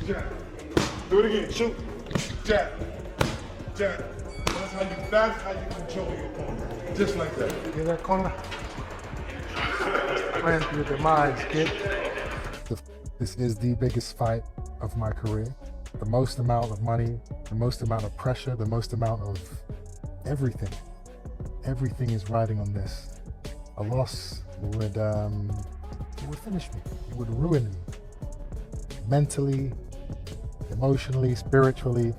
jab. Do it again. Shoot. Jab. Jab. That's how you control your opponent. Just like that. Hear that, Conor? Playing through your demise, kid. This is the biggest fight of my career. The most amount of money, the most amount of pressure, the most amount of everything. Everything is riding on this. A loss would finish me. It would ruin me. Mentally, emotionally, spiritually.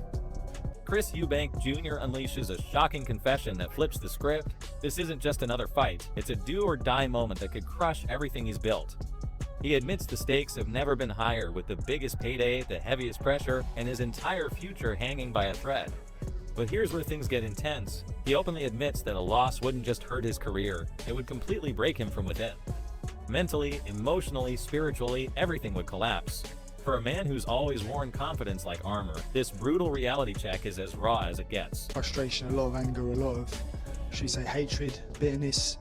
Chris Eubank Jr. unleashes a shocking confession that flips the script. This isn't just another fight, it's a do-or-die moment that could crush everything he's built. He admits the stakes have never been higher, with the biggest payday, the heaviest pressure, and his entire future hanging by a thread. But here's where things get intense. He openly admits that a loss wouldn't just hurt his career, it would completely break him from within. Mentally, emotionally, spiritually, everything would collapse. For a man who's always worn confidence like armor, this brutal reality check is as raw as it gets. Frustration, a lot of anger, a lot of, should we say, hatred, bitterness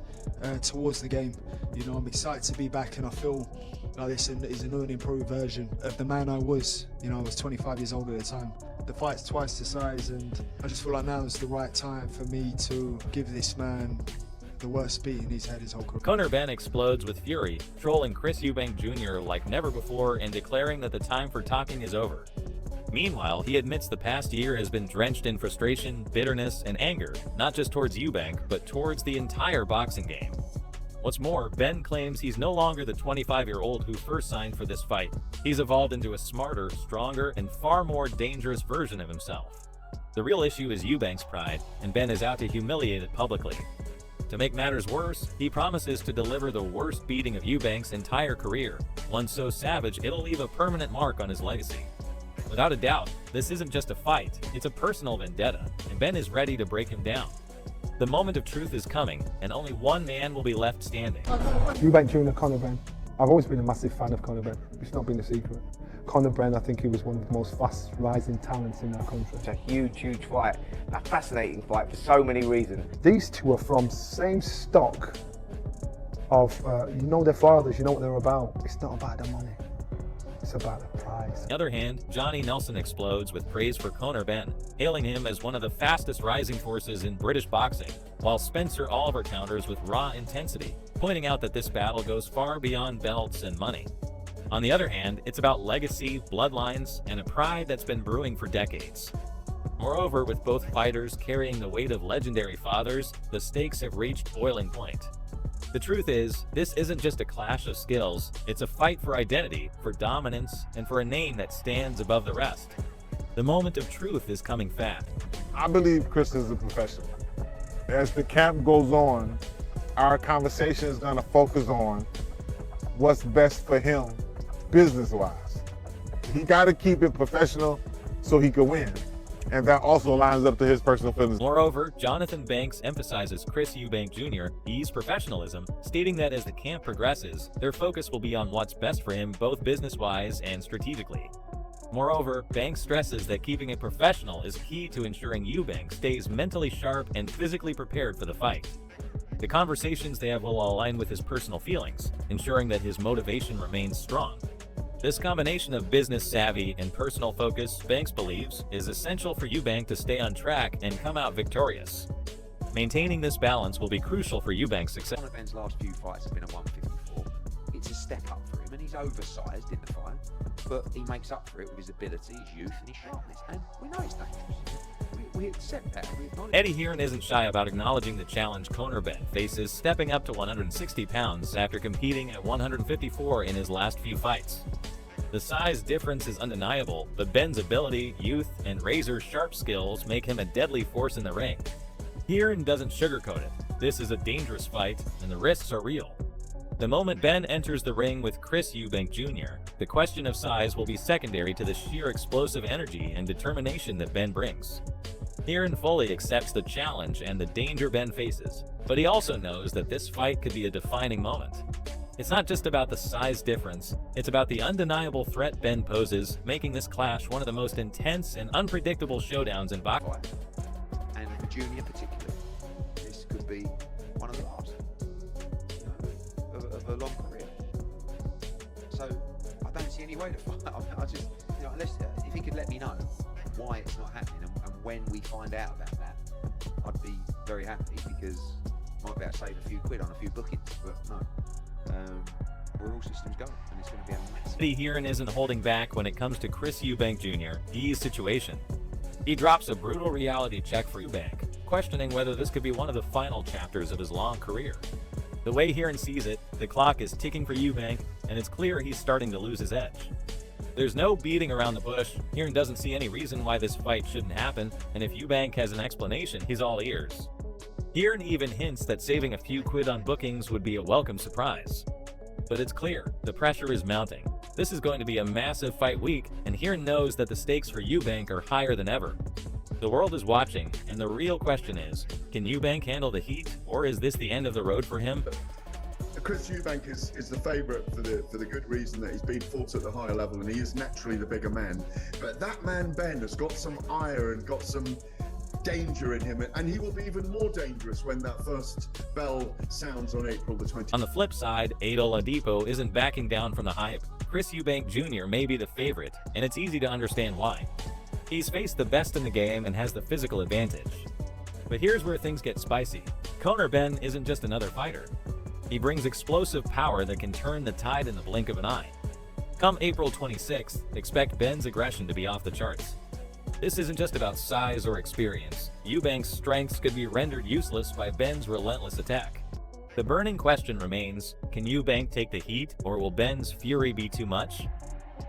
towards the game. You know, I'm excited to be back, and I feel like this is a new and improved version of the man I was. You know, I was 25 years old at the time. The fight's twice the size, and I just feel like now is the right time for me to give this man the worst beat in his head his whole career. Conor Benn explodes with fury, trolling Chris Eubank Jr. like never before and declaring that the time for talking is over. Meanwhile, he admits the past year has been drenched in frustration, bitterness, and anger, not just towards Eubank, but towards the entire boxing game. What's more, Benn claims he's no longer the 25-year-old who first signed for this fight. He's evolved into a smarter, stronger, and far more dangerous version of himself. The real issue is Eubank's pride, and Benn is out to humiliate it publicly. To make matters worse, he promises to deliver the worst beating of Eubank's entire career, one so savage it'll leave a permanent mark on his legacy. Without a doubt, this isn't just a fight, it's a personal vendetta, and Benn is ready to break him down. The moment of truth is coming, and only one man will be left standing. Eubank Jr, Conor Benn. I've always been a massive fan of Conor Benn. It's not been a secret. Conor Benn, I think he was one of the most fast rising talents in our country. It's a huge fight, a fascinating fight for so many reasons. These two are from same stock of, you know their fathers, you know what they're about. It's not about the money, it's about the prize. On the other hand, Johnny Nelson explodes with praise for Conor Benn, hailing him as one of the fastest rising forces in British boxing, while Spencer Oliver counters with raw intensity, pointing out that this battle goes far beyond belts and money. On the other hand, it's about legacy, bloodlines, and a pride that's been brewing for decades. Moreover, with both fighters carrying the weight of legendary fathers, the stakes have reached boiling point. The truth is, this isn't just a clash of skills, it's a fight for identity, for dominance, and for a name that stands above the rest. The moment of truth is coming fast. I believe Chris is a professional. As the camp goes on, our conversation is going to focus on what's best for him business-wise. He got to keep it professional so he can win. And that also lines up to his personal feelings. Moreover, Jonathan Banks emphasizes Chris Eubank Jr.'s professionalism, stating that as the camp progresses, their focus will be on what's best for him both business-wise and strategically. Moreover, Banks stresses that keeping it professional is key to ensuring Eubank stays mentally sharp and physically prepared for the fight. The conversations they have will align with his personal feelings, ensuring that his motivation remains strong. This combination of business savvy and personal focus, Banks believes, is essential for Eubank to stay on track and come out victorious. Maintaining this balance will be crucial for Eubank's success. Conor Benn's last few fights have been at 154. It's a step up for him, and he's oversized in the fight, but he makes up for it with his ability, his youth, and his sharpness, and we know he's dangerous. We accept that. Eddie Hearn isn't shy about acknowledging the challenge Conor Benn faces, stepping up to 160 pounds after competing at 154 in his last few fights. The size difference is undeniable, but Benn's ability, youth, and razor-sharp skills make him a deadly force in the ring. Hearn doesn't sugarcoat it. This is a dangerous fight, and the risks are real. The moment Benn enters the ring with Chris Eubank Jr., the question of size will be secondary to the sheer explosive energy and determination that Benn brings. Hearn fully accepts the challenge and the danger Benn faces, but he also knows that this fight could be a defining moment. It's not just about the size difference, it's about the undeniable threat Benn poses, making this clash one of the most intense and unpredictable showdowns in boxing. And for Junior particularly, this could be one of the last of a long career. So I don't see any way to fight. I just, unless he could let me know why it's not happening and when we find out about that, I'd be very happy, because I might be able to save a few quid on a few bookings. But no, we're all systems go, and it's going to be a massive. Eddie Heron isn't holding back when it comes to Chris Eubank Jr. E's situation. He drops a brutal reality check for Eubank, questioning whether this could be one of the final chapters of his long career. The way Heron sees it, the clock is ticking for Eubank, and it's clear he's starting to lose his edge. There's no beating around the bush. Heron doesn't see any reason why this fight shouldn't happen, and if Eubank has an explanation, he's all ears. Heron even hints that saving a few quid on bookings would be a welcome surprise. But it's clear, the pressure is mounting. This is going to be a massive fight week, and Heron knows that the stakes for Eubank are higher than ever. The world is watching, and the real question is, can Eubank handle the heat, or is this the end of the road for him? Chris Eubank is the favourite for the good reason that he's been fought at the higher level, and he is naturally the bigger man. But that man Ben has got some ire and got some danger in him, and he will be even more dangerous when that first bell sounds on April the 20th. On the flip side, Adol Adipo isn't backing down from the hype. Chris Eubank Jr. may be the favorite, and it's easy to understand why. He's faced the best in the game and has the physical advantage. But here's where things get spicy. Conor Benn isn't just another fighter. He brings explosive power that can turn the tide in the blink of an eye. Come April 26th, expect Benn's aggression to be off the charts. This isn't just about size or experience. Eubank's strengths could be rendered useless by Benn's relentless attack. The burning question remains, can Eubank take the heat, or will Benn's fury be too much?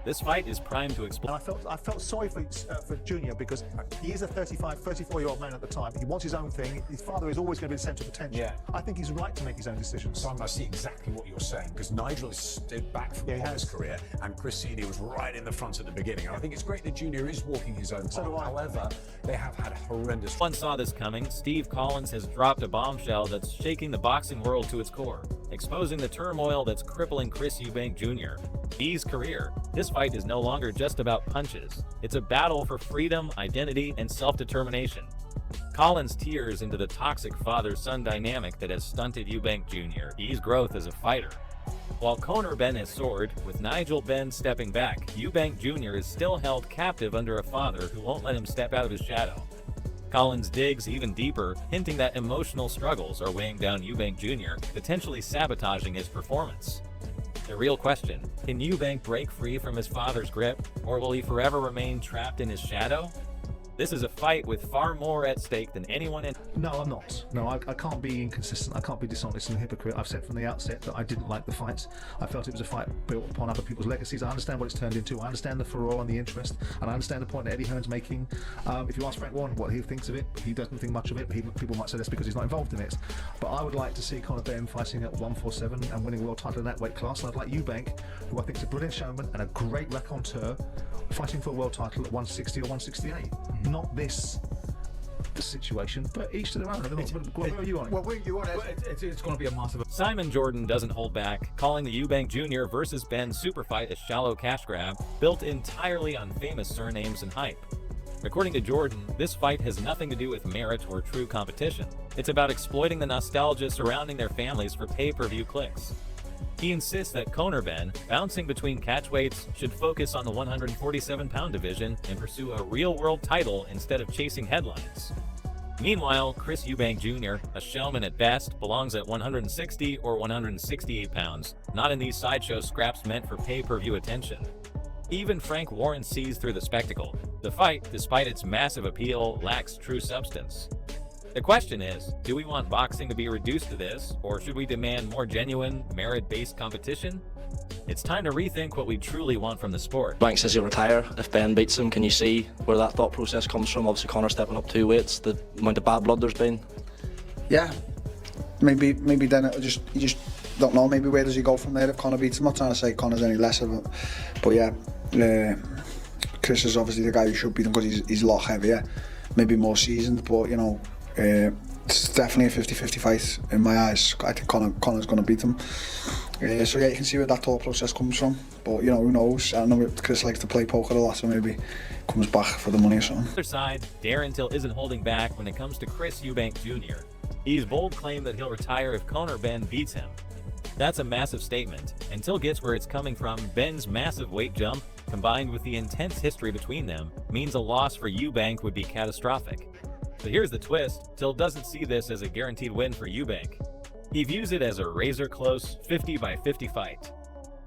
This fight is primed to explode. I felt sorry for Junior, because he is a 34-year-old man at the time. He wants his own thing. His father is always going to be the centre of attention. Yeah. I think he's right to make his own decisions. Simon, I see exactly what you're saying, because Nigel has stood back from his career, and Chris Senior was right in the front at the beginning. And I think it's great that Junior is walking his own path. However, they have had horrendous. One saw this coming. Steve Collins has dropped a bombshell that's shaking the boxing world to its core, exposing the turmoil that's crippling Chris Eubank Jr. E's career. This fight is no longer just about punches. It's a battle for freedom, identity, and self-determination. Collins tears into the toxic father-son dynamic that has stunted Eubank Jr. E's growth as a fighter. While Conor Benn has soared, with Nigel Benn stepping back, Eubank Jr. is still held captive under a father who won't let him step out of his shadow. Collins digs even deeper, hinting that emotional struggles are weighing down Eubank Jr., potentially sabotaging his performance. The real question, can Eubank break free from his father's grip, or will he forever remain trapped in his shadow? This is a fight with far more at stake than anyone in. No, I'm not. No, I can't be inconsistent. I can't be dishonest and a hypocrite. I've said from the outset that I didn't like the fight. I felt it was a fight built upon other people's legacies. I understand what it's turned into. I understand the furore and the interest, and I understand the point that Eddie Hearn's making. If you ask Frank Warren what he thinks of it, he doesn't think much of it. But people might say that's because he's not involved in it. But I would like to see Conor Benn fighting at 147 and winning a world title in that weight class. And I'd like Eubank, who I think is a brilliant showman and a great raconteur, fighting for a world title at 160 or 168. Not this the situation, but each to their own. Where are you on it? Well, it's going to be a massive. Simon Jordan doesn't hold back, calling the Eubank Jr. versus Benn super fight a shallow cash grab, built entirely on famous surnames and hype. According to Jordan, this fight has nothing to do with merit or true competition. It's about exploiting the nostalgia surrounding their families for pay-per-view clicks. He insists that Conor Benn, bouncing between catchweights, should focus on the 147-pound division and pursue a real-world title instead of chasing headlines. Meanwhile, Chris Eubank Jr., a showman at best, belongs at 160 or 168 pounds, not in these sideshow scraps meant for pay-per-view attention. Even Frank Warren sees through the spectacle. The fight, despite its massive appeal, lacks true substance. The question is, do we want boxing to be reduced to this, or should we demand more genuine, merit-based competition? It's time to rethink what we truly want from the sport. Eubank says he'll retire if Ben beats him. Can you see where that thought process comes from? Obviously Conor stepping up 2 weights, the amount of bad blood there's been. Yeah, maybe then you just don't know. Maybe where does he go from there if Conor beats him? I'm not trying to say Conor's any less of it, but yeah, Chris is obviously the guy who should beat him because he's a lot heavier, maybe more seasoned, but you know. It's definitely a 50-50 fight in my eyes. I think Conor's going to beat him. So yeah, you can see where that thought process comes from. But you know, who knows? I know Chris likes to play poker a lot, so maybe comes back for the money or something. On the other side, Darren Till isn't holding back when it comes to Chris Eubank Jr. He's bold claim that he'll retire if Conor Benn beats him. That's a massive statement, and Till gets where it's coming from. Ben's massive weight jump, combined with the intense history between them, means a loss for Eubank would be catastrophic. But here's the twist, Till doesn't see this as a guaranteed win for Eubank. He views it as a razor-close 50-by-50 fight.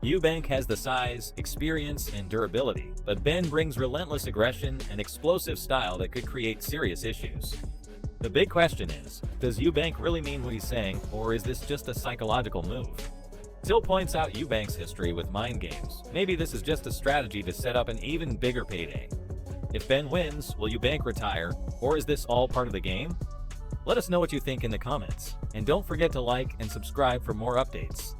Eubank has the size, experience, and durability, but Ben brings relentless aggression and explosive style that could create serious issues. The big question is, does Eubank really mean what he's saying, or is this just a psychological move? Till points out Eubank's history with mind games. Maybe this is just a strategy to set up an even bigger payday. If Ben wins, will Eubank retire, or is this all part of the game? Let us know what you think in the comments, and don't forget to like and subscribe for more updates.